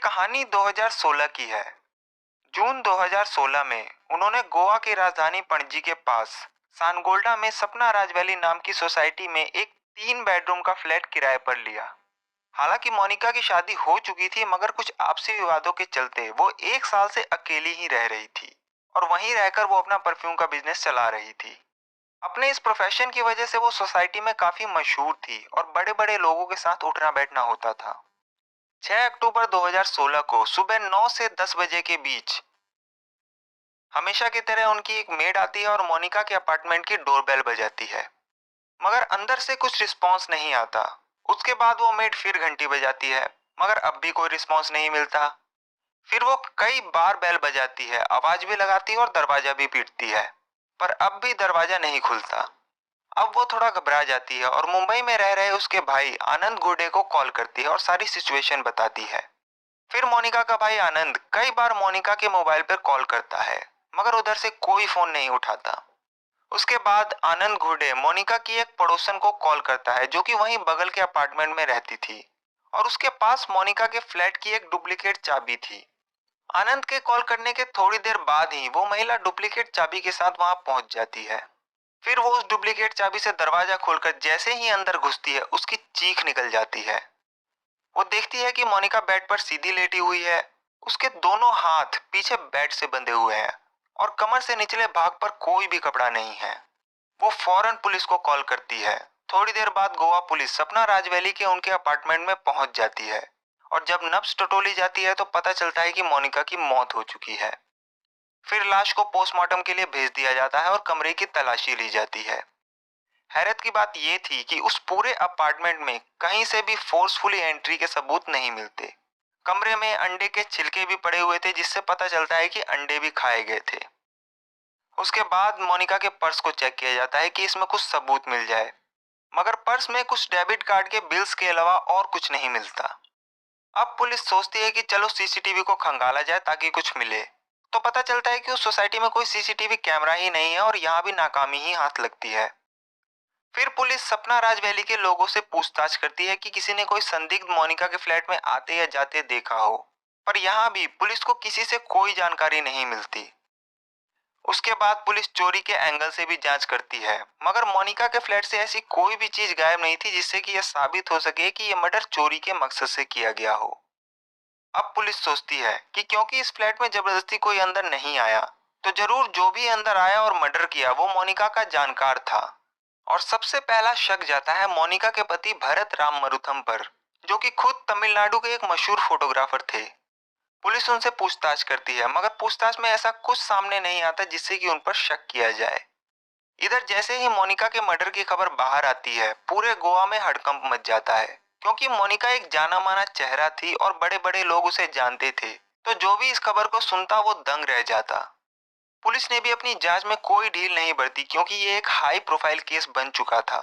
कहानी 2016 की है। जून 2016 में उन्होंने गोवा की राजधानी पणजी के पास सानगोल्डा में सपना राजवैली नाम की सोसाइटी में एक 3 बेडरूम का फ्लैट किराए पर लिया। हालांकि मोनिका की शादी हो चुकी थी, मगर कुछ आपसी विवादों के चलते वो 1 साल से अकेली ही रह रही थी और वहीं रहकर वो अपना परफ्यूम का बिजनेस चला रही थी। अपने इस प्रोफेशन की वजह से वो सोसाइटी में काफी मशहूर थी और बड़े बड़े लोगों के साथ उठना बैठना होता था। 6 अक्टूबर 2016 को सुबह 9 से 10 बजे के बीच हमेशा की तरह उनकी एक मेड आती है और मोनिका के अपार्टमेंट की डोरबेल बजाती है, मगर अंदर से कुछ रिस्पॉन्स नहीं आता। उसके बाद वो मेड फिर घंटी बजाती है, मगर अब भी कोई रिस्पॉन्स नहीं मिलता। फिर वो कई बार बेल बजाती है, आवाज भी लगाती है और दरवाजा भी पीटती है, पर अब भी दरवाजा नहीं खुलता। अब वो थोड़ा घबरा जाती है और मुंबई में रह रहे उसके भाई आनंद गुर्डे को कॉल करती है और सारी सिचुएशन बताती है। फिर मोनिका का भाई आनंद कई बार मोनिका के मोबाइल पर कॉल करता है, मगर उधर से कोई फोन नहीं उठाता। उसके बाद आनंद घुर्डे मोनिका की एक पड़ोसन को कॉल करता है जो कि वहीं बगल के अपार्टमेंट में रहती थी और उसके पास मोनिका के फ्लैट की एक डुप्लीकेट चाबी थी। आनंद के कॉल करने के थोड़ी देर बाद ही वो महिला डुप्लीकेट चाबी के साथ वहां पहुंच जाती है। फिर वो उस डुप्लीकेट चाबी से दरवाजा खोलकर जैसे ही अंदर घुसती है, उसकी चीख निकल जाती है। वो देखती है कि मोनिका बेड पर सीधी लेटी हुई है। उसके दोनों हाथ पीछे बेड से बंधे हुए हैं और कमर से निचले भाग पर कोई भी कपड़ा नहीं है। वो फौरन पुलिस को कॉल करती है। थोड़ी देर बाद गोवा पुलिस सपना राजवैली के उनके अपार्टमेंट में पहुंच जाती है और जब नब्ज टटोली जाती है तो पता चलता है कि मोनिका की मौत हो चुकी है। फिर लाश को पोस्टमार्टम के लिए भेज दिया जाता है और कमरे की तलाशी ली जाती है। हैरत की बात यह थी कि उस पूरे अपार्टमेंट में कहीं से भी फोर्सफुली एंट्री के सबूत नहीं मिलते। कमरे में अंडे के छिलके भी पड़े हुए थे, जिससे पता चलता है कि अंडे भी खाए गए थे। उसके बाद मोनिका के पर्स को चेक किया जाता है कि इसमें कुछ सबूत मिल जाए, मगर पर्स में कुछ डेबिट कार्ड के बिल्स के अलावा और कुछ नहीं मिलता। अब पुलिस सोचती है कि चलो सीसीटीवी को खंगाला जाए ताकि कुछ मिले। तो पता चलता है कि उस सोसाइटी में कोई सीसीटीवी कैमरा ही नहीं है और यहाँ भी नाकामी ही हाथ लगती है। फिर पुलिस सपना राजवैली के लोगों से पूछताछ करती है कि किसी ने कोई संदिग्ध मोनिका के फ्लैट में आते या जाते देखा हो, पर यहाँ भी पुलिस को किसी से कोई जानकारी नहीं मिलती। उसके बाद पुलिस चोरी के एंगल से भी जांच करती है, मगर मोनिका के फ्लैट से ऐसी कोई भी चीज गायब नहीं थी जिससे कि यह साबित हो सके कि यह मर्डर चोरी के मकसद से किया गया हो। अब पुलिस सोचती है कि क्योंकि इस फ्लैट में जबरदस्ती कोई अंदर नहीं आया, तो जरूर जो भी अंदर आया और मर्डर किया वो मोनिका का जानकार था। और सबसे पहला शक जाता है मोनिका के पति भरत राम मरुथम पर, जो कि खुद तमिलनाडु के एक मशहूर फोटोग्राफर थे। पुलिस उनसे पूछताछ करती है, मगर पूछताछ में ऐसा कुछ सामने नहीं आता जिससे कि उन पर शक किया जाए। इधर जैसे ही मोनिका के मर्डर की खबर बाहर आती है, पूरे गोवा में हड़कंप मच जाता है, क्योंकि मोनिका एक जाना माना चेहरा थी और बड़े बड़े लोग उसे जानते थे। तो जो भी इस खबर को सुनता वो दंग रह जाता। पुलिस ने भी अपनी जांच में कोई ढील नहीं बरती, क्योंकि ये एक हाई प्रोफाइल केस बन चुका था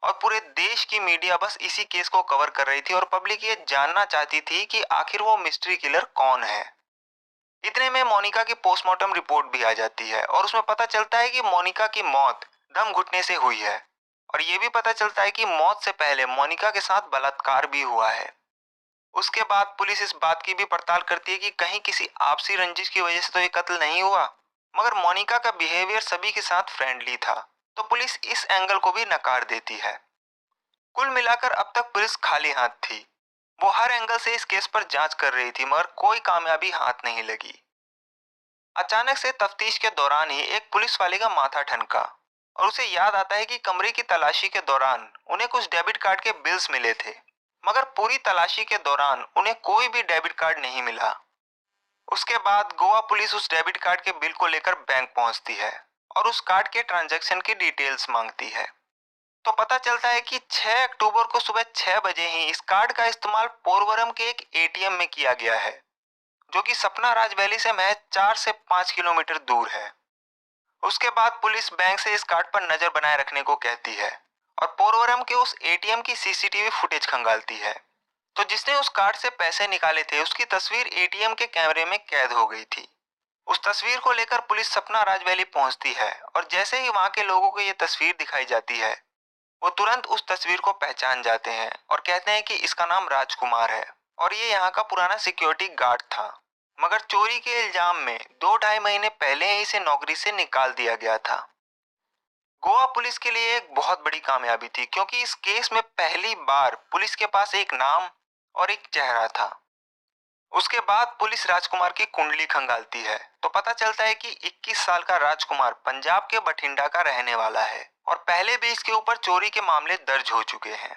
और पूरे देश की मीडिया बस इसी केस को कवर कर रही थी और पब्लिक ये जानना चाहती थी कि आखिर वो मिस्ट्री किलर कौन है। इतने में मोनिका की पोस्टमार्टम रिपोर्ट भी आ जाती है और उसमें पता चलता है कि मोनिका की मौत दम घुटने से हुई है और ये भी पता चलता है कि मौत से पहले मोनिका के साथ बलात्कार भी हुआ है। उसके बाद पुलिस इस बात की भी पड़ताल करती है कि कहीं किसी आपसी रंजिश की वजह से तो ये कत्ल नहीं हुआ, मगर मोनिका का बिहेवियर सभी के साथ फ्रेंडली था, तो पुलिस इस एंगल को भी नकार देती है। कुल मिलाकर अब तक पुलिस खाली हाथ थी। वो हर एंगल से इस केस पर जांच कर रही थी, मगर कोई कामयाबी हाथ नहीं लगी। अचानक से तफ्तीश के दौरान ही एक पुलिस वाले का माथा ठनका और उसे याद आता है कि कमरे की तलाशी के दौरान उन्हें कुछ डेबिट कार्ड के बिल्स मिले थे, मगर पूरी तलाशी के दौरान उन्हें कोई भी डेबिट कार्ड नहीं मिला। उसके बाद गोवा पुलिस उस डेबिट कार्ड के बिल को लेकर बैंक पहुंचती है और उस कार्ड के ट्रांजैक्शन की डिटेल्स मांगती है। तो पता चलता है कि 6 अक्टूबर को सुबह 6 बजे ही इस कार्ड का इस्तेमाल पोरवरम के एक एटीएम में किया गया है, जो कि सपना राजवैली से महज 4 से 5 किलोमीटर दूर है। उसके बाद पुलिस बैंक से इस कार्ड पर नजर बनाए रखने को कहती है और पोरवरम के उस एटीएम की सीसीटीवी फुटेज खंगालती है। तो जिसने उस कार्ड से पैसे निकाले थे उसकी तस्वीर एटीएम के कैमरे में कैद हो गई थी। उस तस्वीर को लेकर पुलिस सपना राजवैली पहुंचती है और जैसे ही वहां के लोगों को ये तस्वीर दिखाई जाती है, वो तुरंत उस तस्वीर को पहचान जाते हैं और कहते हैं कि इसका नाम राजकुमार है। और ये यहाँ का पुराना सिक्योरिटी गार्ड था। मगर चोरी के इल्जाम में 2-2.5 महीने पहले ही इसे नौकरी से निकाल दिया गया था। गोवा पुलिस के लिए एक बहुत बड़ी कामयाबी थी, क्योंकि इस केस में पहली बार पुलिस के पास एक नाम और एक चेहरा था। उसके बाद पुलिस राजकुमार की कुंडली खंगालती है तो पता चलता है कि 21 साल का राजकुमार पंजाब के बठिंडा का रहने वाला है और पहले भी इसके ऊपर चोरी के मामले दर्ज हो चुके हैं।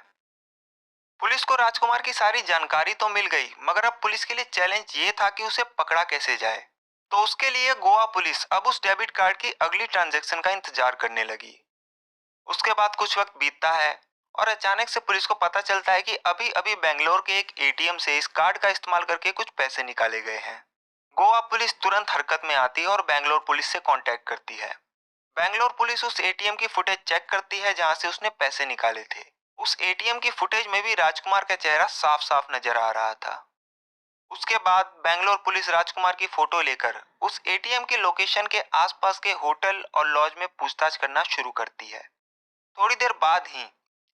पुलिस को राजकुमार की सारी जानकारी तो मिल गई, मगर अब पुलिस के लिए चैलेंज ये था कि उसे पकड़ा कैसे जाए। तो उसके लिए गोवा पुलिस अब उस डेबिट कार्ड की अगली ट्रांजैक्शन का इंतजार करने लगी। उसके बाद कुछ वक्त बीतता है और अचानक से पुलिस को पता चलता है कि अभी अभी बेंगलोर के एक एटीएम से इस कार्ड का इस्तेमाल करके कुछ पैसे निकाले गए हैं। गोवा पुलिस तुरंत हरकत में आती है और बेंगलोर पुलिस से कांटेक्ट करती है। बेंगलोर पुलिस उस एटीएम की फुटेज चेक करती है जहां से उसने पैसे निकाले थे। उस एटीएम की फुटेज में भी राजकुमार का चेहरा साफ साफ नजर आ रहा था। उसके बाद बेंगलोर पुलिस राजकुमार की फोटो लेकर उस एटीएम के लोकेशन के आसपास के होटल और लॉज में पूछताछ करना शुरू करती है। थोड़ी देर बाद ही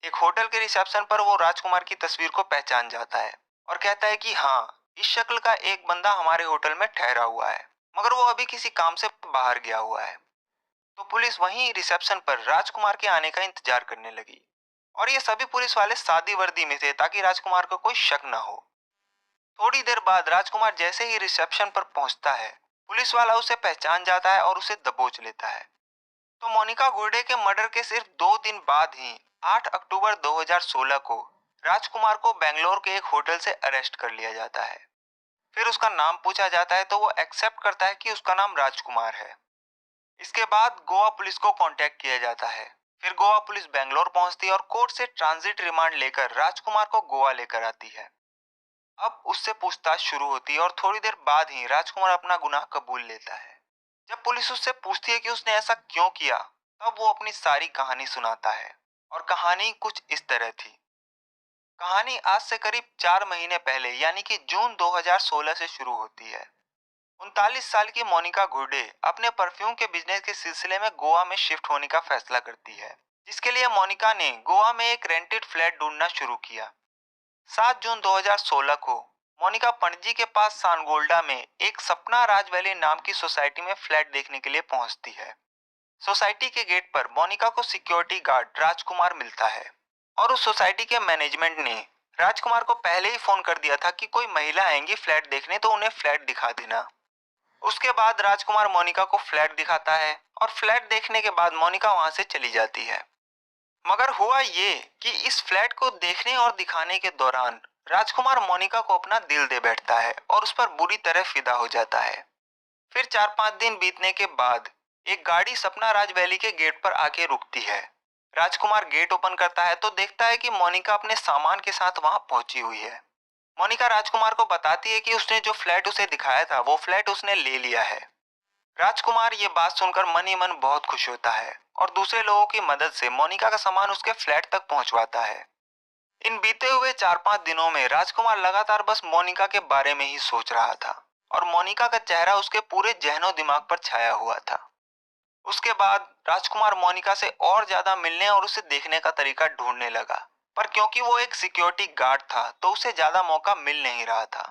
एक होटल के रिसेप्शन पर वो राजकुमार की तस्वीर को पहचान जाता है और कहता है कि हाँ, इस शक्ल का एक बंदा हमारे होटल में ठहरा हुआ है, मगर वो अभी किसी काम से बाहर गया हुआ है। तो पुलिस वहीं रिसेप्शन पर राजकुमार के आने का इंतजार करने लगी और ये सभी पुलिस वाले सादी वर्दी में थे ताकि राजकुमार को कोई शक ना हो। थोड़ी देर बाद राजकुमार जैसे ही रिसेप्शन पर पहुंचता है, पुलिस वाला उसे पहचान जाता है और उसे दबोच लेता है। तो मोनिका गुर्डे के मर्डर के सिर्फ 2 दिन बाद ही 8 अक्टूबर 2016 को राजकुमार को बेंगलोर के एक होटल से अरेस्ट कर लिया जाता है। फिर उसका नाम पूछा जाता है तो वो एक्सेप्ट करता है कि उसका नाम राजकुमार है। इसके बाद गोवा पुलिस को कांटेक्ट किया जाता है। फिर गोवा पुलिस बेंगलोर पहुंचती है और कोर्ट से ट्रांजिट रिमांड लेकर राजकुमार को गोवा लेकर आती है। अब उससे पूछताछ शुरू होती है और थोड़ी देर बाद ही राजकुमार अपना गुनाह कबूल लेता है। जब पुलिस उससे पूछती है कि उसने ऐसा क्यों किया, तब वो अपनी सारी कहानी सुनाता है और कहानी कुछ इस तरह थी। कहानी आज से करीब 4 महीने पहले यानी कि जून 2016 से शुरू होती है। 39 साल की मोनिका घुर्डे अपने परफ्यूम के बिजनेस के सिलसिले में गोवा में शिफ्ट होने का फैसला करती है, जिसके लिए मोनिका ने गोवा में एक रेंटेड फ्लैट ढूंढना शुरू किया। 7 जून 2016 को मोनिका पणजी के पास सानगोल्डा में एक सपना राज वैली नाम की सोसाइटी में फ्लैट देखने के लिए पहुंचती है। सोसाइटी के गेट पर मोनिका को सिक्योरिटी गार्ड राजकुमार मिलता है और उस सोसाइटी के मैनेजमेंट ने राजकुमार को पहले ही फोन कर दिया था कि कोई महिला आएंगी फ्लैट देखने तो उन्हें फ्लैट दिखा देना। उसके बाद राजकुमार मोनिका को फ्लैट दिखाता है और फ्लैट देखने के बाद मोनिका वहां से चली जाती है। मगर हुआ ये कि इस फ्लैट को देखने और दिखाने के दौरान राजकुमार मोनिका को अपना दिल दे बैठता है और उस पर बुरी तरह फिदा हो जाता है। फिर 4-5 दिन बीतने के बाद एक गाड़ी सपना राज वैली के गेट पर आके रुकती है। राजकुमार गेट ओपन करता है तो देखता है कि मोनिका अपने सामान के साथ वहां पहुंची हुई है। मोनिका राजकुमार को बताती है कि उसने जो फ्लैट उसे दिखाया था वो फ्लैट उसने ले लिया है। राजकुमार ये बात सुनकर मन ही मन बहुत खुश होता है और दूसरे लोगों की मदद से मोनिका का सामान उसके फ्लैट तक पहुंचवाता है। इन बीते हुए 4-5 दिनों में राजकुमार लगातार बस मोनिका के बारे में ही सोच रहा था और मोनिका का चेहरा उसके पूरे जहनो दिमाग पर छाया हुआ था। उसके बाद राजकुमार मोनिका से और ज्यादा मिलने और उसे देखने का तरीका ढूंढने लगा, पर क्योंकि वो एक सिक्योरिटी गार्ड था तो उसे ज्यादा मौका मिल नहीं रहा था।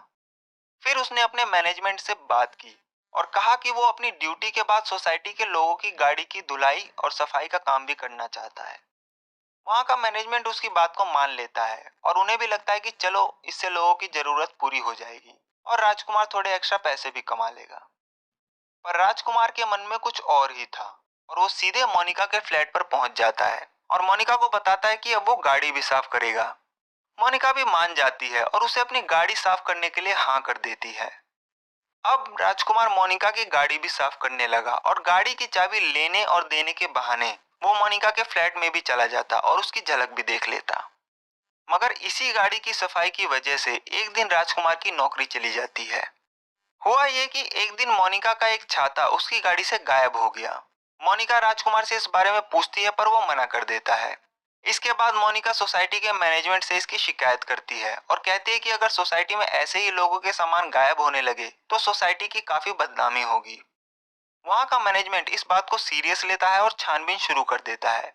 फिर उसने अपने मैनेजमेंट से बात की और कहा कि वो अपनी ड्यूटी के बाद सोसाइटी के लोगों की गाड़ी की धुलाई और सफाई का काम भी करना चाहता है। वहाँ का मैनेजमेंट उसकी बात को मान लेता है और उन्हें भी लगता है कि चलो इससे लोगों की जरूरत पूरी हो जाएगी और राजकुमार थोड़े एक्स्ट्रा पैसे भी कमा लेगा। पर राजकुमार के मन में कुछ और ही था और वो सीधे मोनिका के फ्लैट पर पहुंच जाता है और मोनिका को बताता है कि अब वो गाड़ी भी साफ करेगा। मोनिका भी मान जाती है और उसे अपनी गाड़ी साफ करने के लिए हाँ कर देती है। अब राजकुमार मोनिका की गाड़ी भी साफ करने लगा और गाड़ी की चाबी लेने और देने के बहाने वो मोनिका के फ्लैट में भी चला जाता और उसकी झलक भी देख लेता। मगर इसी गाड़ी की सफाई की वजह से एक दिन राजकुमार की नौकरी चली जाती है। हुआ ये कि एक दिन मोनिका का एक छाता उसकी गाड़ी से गायब हो गया। मोनिका राजकुमार से इस बारे में पूछती है पर वो मना कर देता है। इसके बाद मोनिका सोसाइटी के मैनेजमेंट से इसकी शिकायत करती है और कहती है कि अगर सोसाइटी में ऐसे ही लोगों के सामान गायब होने लगे तो सोसाइटी की काफी बदनामी होगी। वहाँ का मैनेजमेंट इस बात को सीरियस लेता है और छानबीन शुरू कर देता है।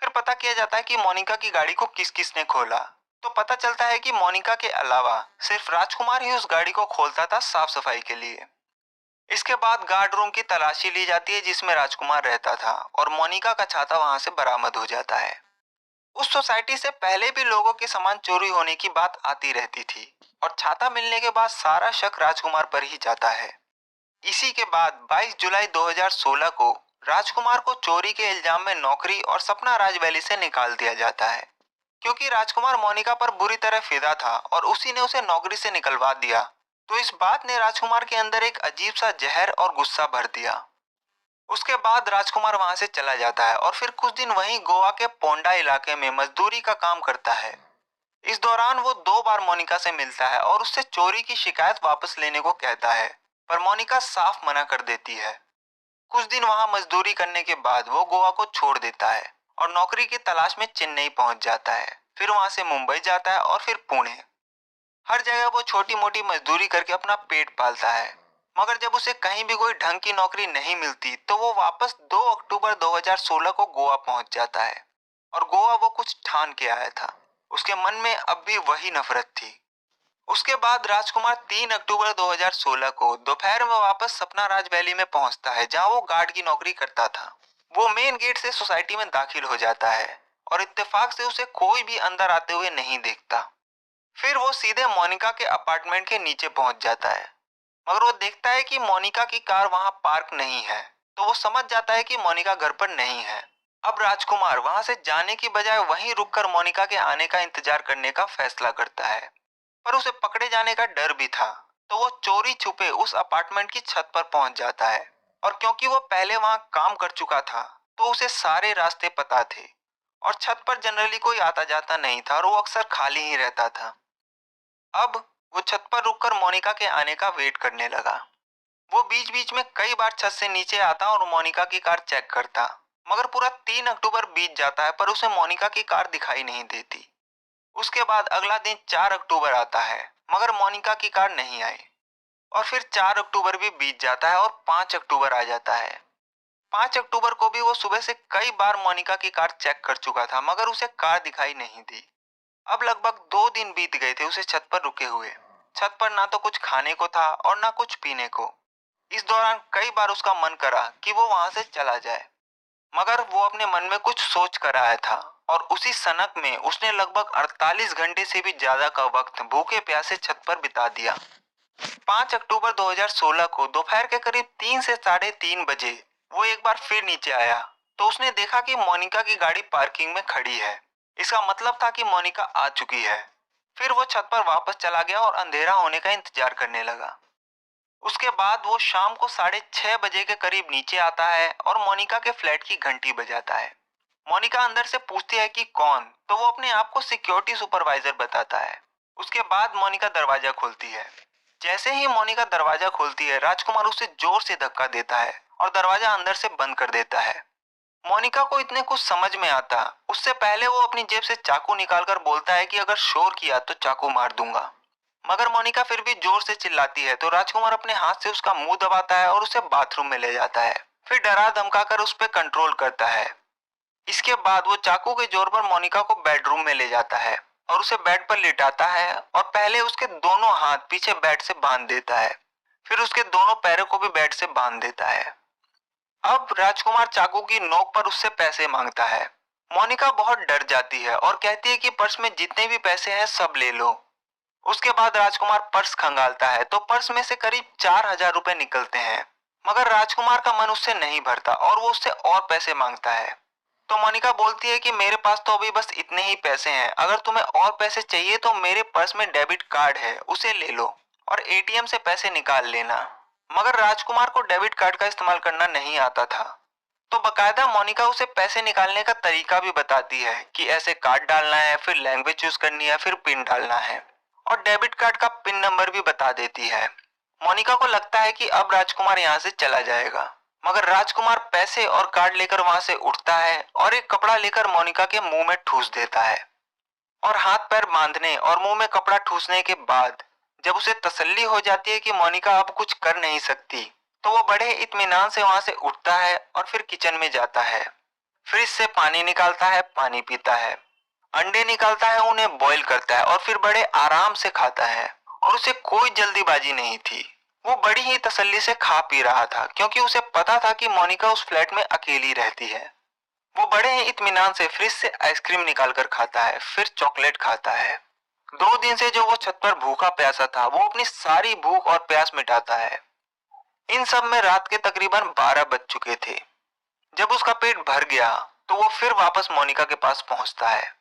फिर पता किया जाता है कि मोनिका की गाड़ी को किस किस ने खोला। तो पता चलता है कि मोनिका के अलावा सिर्फ राजकुमार ही उस गाड़ी को खोलता था साफ सफाई के लिए। इसके बाद गार्ड रूम की तलाशी ली जाती है जिसमें राजकुमार रहता था और मोनिका का छाता वहां से बरामद हो जाता है। उस सोसाइटी से पहले भी लोगों के सामान चोरी होने की बात आती रहती थी और छाता मिलने के बाद सारा शक राजकुमार पर ही जाता है। इसी के बाद 22 जुलाई 2016 को राजकुमार को चोरी के इल्जाम में नौकरी और सपना राज वैली से निकाल दिया जाता है। क्योंकि राजकुमार मोनिका पर बुरी तरह फिदा था और उसी ने उसे नौकरी से निकलवा दिया, तो इस बात ने राजकुमार के अंदर एक अजीब सा जहर और गुस्सा भर दिया। उसके बाद राजकुमार वहां से चला जाता है और फिर कुछ दिन वहीं गोवा के पोंडा इलाके में मजदूरी का काम करता है। इस दौरान वो 2 बार मोनिका से मिलता है और उससे चोरी की शिकायत वापस लेने को कहता है, पर मोनिका साफ मना कर देती है। कुछ दिन वहां मजदूरी करने के बाद वो गोवा को छोड़ देता है और नौकरी की तलाश में चेन्नई पहुंच जाता है। फिर वहां से मुंबई जाता है और फिर पुणे। हर जगह वो छोटी मोटी मजदूरी करके अपना पेट पालता है। मगर जब उसे कहीं भी कोई ढंग की नौकरी नहीं मिलती तो वो वापस 2 अक्टूबर 2016 को गोवा पहुंच जाता है। और गोवा वो कुछ ठान के आया था। उसके मन में अब भी वही नफरत थी। उसके बाद राजकुमार 3 अक्टूबर 2016 को दोपहर में वापस सपना राज वैली में पहुंचता है जहां वो गार्ड की नौकरी करता था। वो मेन गेट से सोसाइटी में दाखिल हो जाता है और इत्तेफाक से उसे कोई भी अंदर आते हुए नहीं देखता। फिर वो सीधे मोनिका के अपार्टमेंट के नीचे पहुंच जाता है। मगर वो देखता है कि मोनिका की कार वहां पार्क नहीं है, तो वो समझ जाता है कि मोनिका घर पर नहीं है। अब राजकुमार वहां से जाने की बजाय वहीं रुककर मोनिका के आने का इंतजार करने का फैसला करता है। पर उसे पकड़े जाने का डर भी था, तो वो चोरी छुपे उस अपार्टमेंट की छत पर पहुंच जाता है। और क्योंकि वो पहले वहां काम कर चुका था, तो उसे सारे रास्ते पता थे और छत पर जनरली कोई आता जाता नहीं था और वो अक्सर खाली ही रहता था। अब वो छत पर रुककर मोनिका के आने का वेट करने लगा। वो बीच बीच में कई बार छत से नीचे आता और मोनिका की कार चेक करता। मगर पूरा 3 अक्टूबर बीत जाता है पर उसे मोनिका की कार दिखाई नहीं देती। उसके बाद अगला दिन 4 अक्टूबर आता है, मगर मोनिका की कार नहीं आई। और फिर 4 अक्टूबर भी बीत जाता है और 5 अक्टूबर आ जाता है। 5 अक्टूबर को भी वो सुबह से कई बार मोनिका की कार चेक कर चुका था, मगर उसे कार दिखाई नहीं दी। अब लगभग 2 दिन बीत गए थे उसे छत पर रुके हुए। छत पर ना तो कुछ खाने को था और ना कुछ पीने को। इस दौरान कई बार उसका मन करा कि वो वहां से चला जाए, मगर वो अपने मन में कुछ सोच कर आया था और उसी सनक में उसने लगभग 48 घंटे से भी ज्यादा का वक्त भूखे प्यासे छत पर बिता दिया। 5 अक्टूबर 2016 को दोपहर के करीब 3 से 3:30 बजे वो एक बार फिर नीचे आया, तो उसने देखा कि मोनिका की गाड़ी पार्किंग में खड़ी है। इसका मतलब था कि मोनिका आ चुकी है। फिर वो छत पर वापस चला गया और अंधेरा होने का इंतजार करने लगा। उसके बाद वो शाम को 6:30 बजे के करीब नीचे आता है और मोनिका के फ्लैट की घंटी बजाता है। मोनिका अंदर से पूछती है कि कौन, तो वो अपने आप को सिक्योरिटी सुपरवाइजर बताता है। उसके बाद मोनिका दरवाजा खोलती है। जैसे ही मोनिका दरवाजा खोलती है, राजकुमार उसे जोर से धक्का देता है और दरवाजा अंदर से बंद कर देता है। मोनिका को इतने कुछ समझ में आता, उससे पहले वो अपनी जेब से चाकू निकालकर बोलता है कि अगर शोर किया तो चाकू मार दूंगा। मगर मोनिका फिर भी जोर से चिल्लाती है, तो राजकुमार अपने हाथ से उसका मुंह दबाता है और उसे बाथरूम में ले जाता है। फिर डरा धमकाकर उस पर कंट्रोल करता है। इसके बाद वो चाकू के जोर पर मोनिका को बेडरूम में ले जाता है और उसे बेड पर लिटाता है और पहले उसके दोनों हाथ पीछे बेड से बांध देता है। फिर उसके दोनों पैरों को भी बेड से बांध देता है। अब राजकुमार चाकू की नोक पर उससे पैसे मांगता है। मोनिका बहुत डर जाती है और कहती है कि पर्स में जितने भी पैसे हैं सब ले लो। उसके बाद राजकुमार पर्स खंगालता है, तो पर्स में से करीब 4,000 रुपए निकलते हैं। मगर राजकुमार का मन उससे नहीं भरता और वो उससे और पैसे मांगता है। तो मोनिका बोलती है कि मेरे पास तो अभी बस इतने ही पैसे हैं, अगर तुम्हें और पैसे चाहिए तो मेरे पर्स में डेबिट कार्ड है, उसे ले लो और एटीएम से पैसे निकाल लेना। मगर राजकुमार को डेबिट कार्ड का इस्तेमाल करना नहीं आता था, तो बकायदा मोनिका उसे पैसे निकालने का तरीका भी बताती है कि ऐसे कार्ड डालना है, फिर लैंग्वेज चूज करनी है, फिर पिन डालना है और डेबिट कार्ड का पिन नंबर भी बता देती है। मोनिका को लगता है कि अब राजकुमार यहाँ से चला जाएगा, मगर राजकुमार पैसे और कार्ड लेकर वहां से उठता है और एक कपड़ा लेकर मोनिका के मुंह में ठूस देता है। और हाथ पैर बांधने और मुंह में कपड़ा ठूसने के बाद जब उसे तसल्ली हो जाती है कि मोनिका अब कुछ कर नहीं सकती, तो वो बड़े इत्मीनान से वहां से उठता है और फिर किचन में जाता है। फ्रिज से पानी निकालता है, पानी पीता है अंडे निकालता है, उन्हें बॉईल करता है और फिर बड़े आराम से खाता है। और उसे कोई जल्दीबाजी नहीं थी। वो बड़ी ही तसल्ली से खा पी रहा था क्योंकि उसे पता था कि मोनिका उस फ्लैट में अकेली रहती है। वो बड़े ही इत्मीनान से फ्रिज से आइसक्रीम निकालकर खाता है, फिर चॉकलेट खाता है। 2 दिन से जो वो छत पर भूखा प्यासा था, वो अपनी सारी भूख और प्यास मिटाता है। इन सब में रात के तकरीबन 12 बज चुके थे। जब उसका पेट भर गया तो वो फिर वापस मोनिका के पास पहुंचता है।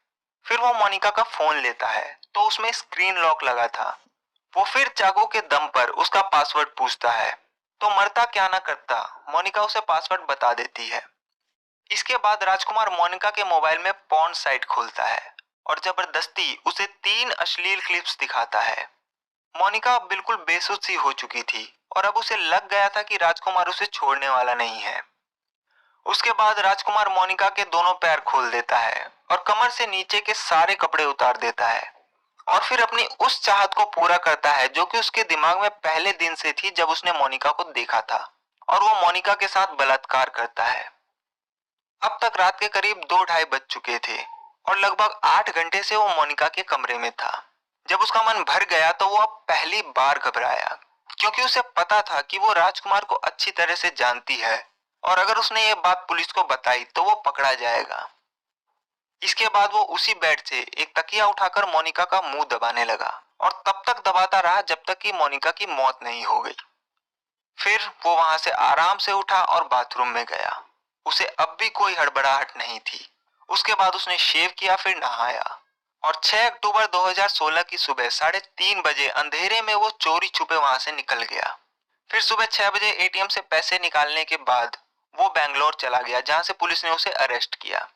फिर वो मोनिका का फोन लेता है तो उसमें स्क्रीन लॉक लगा था। वो फिर चाकू के दम पर उसका पासवर्ड पूछता है, तो मरता क्या ना करता, मोनिका उसे पासवर्ड बता देती है। इसके बाद राजकुमार मोनिका के मोबाइल में पॉर्न साइट खोलता है और जबरदस्ती उसे 3 अश्लील क्लिप्स दिखाता है। मोनिका अब बिल्कुल बेसुध सी हो चुकी थी और अब उसे लग गया था कि राजकुमार उसे छोड़ने वाला नहीं है। उसके बाद राजकुमार मोनिका के दोनों पैर खोल देता है और कमर से नीचे के सारे कपड़े उतार देता है और फिर अपनी उस चाहत को पूरा करता है जो कि उसके दिमाग में पहले दिन से थी जब उसने मोनिका को देखा था, और वो मोनिका के साथ बलात्कार करता है। अब तक रात के करीब 2-2:30 बज चुके थे और लगभग 8 घंटे से वो मोनिका के कमरे में था। जब उसका मन भर गया तो वो अब पहली बार घबराया, क्योंकि उसे पता था कि वो राजकुमार को अच्छी तरह से जानती है और अगर उसने ये बात पुलिस को बताई तो वो पकड़ा जाएगा। इसके बाद वो उसी बेड से एक तकिया उठाकर मोनिका का मुंह दबाने लगा और तब तक दबाता रहा जब तक कि मोनिका की मौत नहीं हो गई। फिर वो वहां से आराम से उठा और बाथरूम में गया। उसे अब भी कोई हड़बड़ाहट नहीं थी। उसके बाद उसने शेव किया, फिर नहाया और 6 अक्टूबर 2016 की सुबह 3:30 बजे अंधेरे में वो चोरी छुपे वहां से निकल गया। फिर सुबह 6 बजे एटीएम से पैसे निकालने के बाद वो बैंगलोर चला गया, जहां से पुलिस ने उसे अरेस्ट किया।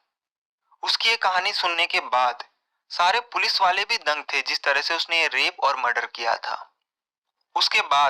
उसकी ये कहानी सुनने के बाद सारे पुलिस वाले भी दंग थे जिस तरह से उसने ये रेप और मर्डर किया था। उसके बाद